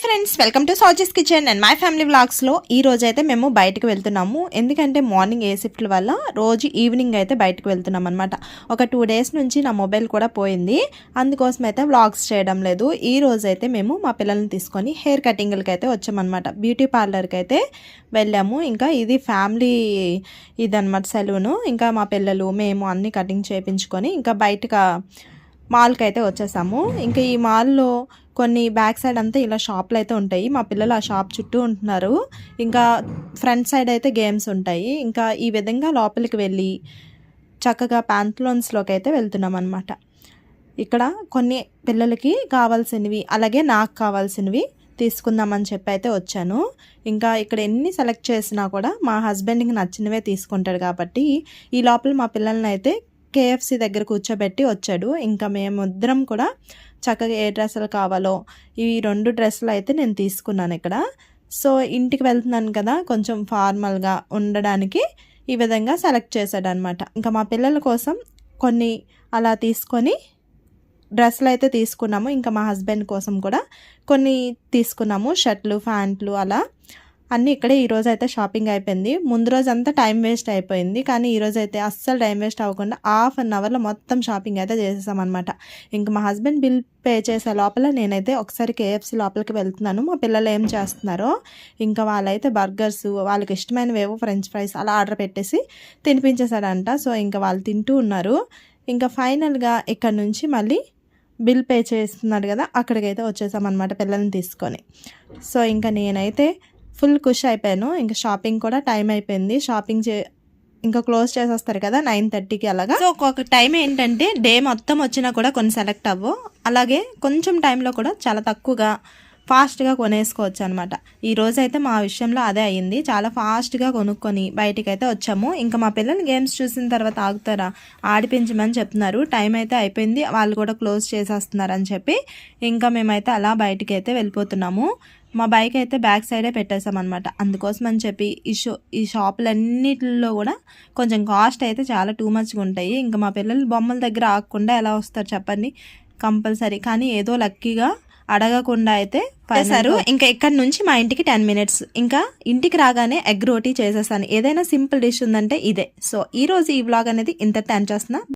Friends, welcome to Sowji's kitchen and my family వ్లాగ్స్లో ఈ రోజు అయితే మేము బయటకు వెళ్తున్నాము. ఎందుకంటే మార్నింగ్ ఏ షిఫ్ట్ల వల్ల రోజు ఈవినింగ్ అయితే బయటకు వెళ్తున్నాం అనమాట. ఒక 2 days నుంచి నా మొబైల్ కూడా పోయింది, అందుకోసం అయితే వ్లాగ్స్ చేయడం లేదు. ఈ రోజు అయితే మేము మా పిల్లల్ని తీసుకొని హెయిర్ కటింగ్లకి అయితే వచ్చామన్నమాట. బ్యూటీ పార్లర్కి అయితే వెళ్ళాము. ఇంకా ఇది ఫ్యామిలీ ఇదన్నమాట సెలూను. ఇంకా మా పిల్లలు మేము అన్నీ కటింగ్ చేయించుకొని ఇంకా బయటకు మాల్కి అయితే వచ్చేసాము. ఇంకా ఈ మాల్లో కొన్ని బ్యాక్ సైడ్ అంతా ఇలా షాప్లు అయితే ఉంటాయి. మా పిల్లలు ఆ షాప్ చుట్టూ ఉంటున్నారు. ఇంకా ఫ్రంట్ సైడ్ అయితే గేమ్స్ ఉంటాయి. ఇంకా ఈ విధంగా లోపలికి వెళ్ళి చక్కగా ప్యాంట్లోన్స్లోకి అయితే వెళ్తున్నాం అనమాట. ఇక్కడ కొన్ని పిల్లలకి కావాల్సినవి అలాగే నాకు కావాల్సినవి తీసుకుందామని చెప్పి అయితే వచ్చాను. ఇంకా ఇక్కడ ఎన్ని సెలెక్ట్ చేసినా కూడా మా హస్బెండ్కి నచ్చినవే తీసుకుంటాడు కాబట్టి ఈ లోపల మా పిల్లల్ని అయితే KFC దగ్గర కూర్చోబెట్టి వచ్చాడు. ఇంకా మేమిద్దరం కూడా చక్కగా ఏ డ్రెస్సులు కావాలో ఈ 2 డ్రెస్సులు అయితే నేను తీసుకున్నాను ఇక్కడ. సో ఇంటికి వెళ్తున్నాను కదా, కొంచెం ఫార్మల్గా ఉండడానికి ఈ విధంగా సెలెక్ట్ చేశాడు అనమాట. ఇంకా మా పిల్లల కోసం కొన్ని అలా తీసుకొని డ్రెస్సులు అయితే తీసుకున్నాము. ఇంకా మా హస్బెండ్ కోసం కూడా కొన్ని తీసుకున్నాము, షర్ట్లు ప్యాంట్లు అలా అన్నీ ఇక్కడే ఈరోజు అయితే షాపింగ్ అయిపోయింది. ముందు రోజు అంతా టైం వేస్ట్ అయిపోయింది, కానీ ఈరోజు అయితే అస్సలు టైం వేస్ట్ అవ్వకుండా 1/2 అవర్లో మొత్తం షాపింగ్ అయితే చేసేసామన్నమాట. ఇంకా మా హస్బెండ్ బిల్ పే చేసే లోపల నేనైతే ఒకసారి KFC లోపలికి వెళ్తున్నాను. మా పిల్లలు ఏం చేస్తున్నారో ఇంకా వాళ్ళైతే బర్గర్స్, వాళ్ళకి ఇష్టమైనవేవో ఫ్రెంచ్ ఫ్రైస్ అలా ఆర్డర్ పెట్టేసి తినిపించేశాడంట. సో ఇంకా వాళ్ళు తింటూ ఉన్నారు. ఇంకా ఫైనల్గా ఇక్కడ నుంచి మళ్ళీ బిల్ పే చేస్తున్నాడు కదా, అక్కడికైతే వచ్చేసామన్నమాట పిల్లల్ని తీసుకొని. సో ఇంకా నేనైతే ఫుల్ ఖుషి అయిపోయాను. ఇంకా షాపింగ్ కూడా టైం అయిపోయింది. షాపింగ్ ఇంకా క్లోజ్ చేసేస్తారు కదా 9:30కి అలాగా. సో ఒక్కొక్క టైం ఏంటంటే డే మొత్తం వచ్చినా కూడా కొన్ని సెలెక్ట్ అవ్వవు, అలాగే కొంచెం టైంలో కూడా చాలా తక్కువగా ఫాస్ట్గా కొనేసుకోవచ్చు అనమాట. ఈరోజు అయితే మా విషయంలో అదే అయ్యింది. చాలా ఫాస్ట్గా కొనుక్కొని బయటికి అయితే వచ్చాము. ఇంకా మా పిల్లలు గేమ్స్ చూసిన తర్వాత ఆగుతారా, ఆడిపించమని చెప్తున్నారు. టైం అయితే అయిపోయింది, వాళ్ళు కూడా క్లోజ్ చేసేస్తున్నారని చెప్పి ఇంకా మేమైతే అలా బయటికి అయితే వెళ్ళిపోతున్నాము. మా బైక్ అయితే బ్యాక్ సైడే పెట్టేసామన్నమాట. అందుకోసం అని చెప్పి ఈ షాపులన్నిటిలో కూడా కొంచెం కాస్ట్ అయితే చాలా టూ మచ్గా ఉంటాయి. ఇంకా మా పిల్లలు బొమ్మల దగ్గర ఆగకుండా ఎలా వస్తారు చెప్పండి, కంపల్సరీ. కానీ ఏదో లక్కీగా అడగకుండా అయితే చేశారు. ఇంకా ఇక్కడ నుంచి మా ఇంటికి 10 minutes. ఇంకా ఇంటికి రాగానే ఎగ్ రోటీ చేసేసాను. ఏదైనా సింపుల్ డిష్ ఉందంటే ఇదే. సో ఈ రోజు ఈ వ్లాగ్ అనేది ఇంత టైం చేస్తున్నా.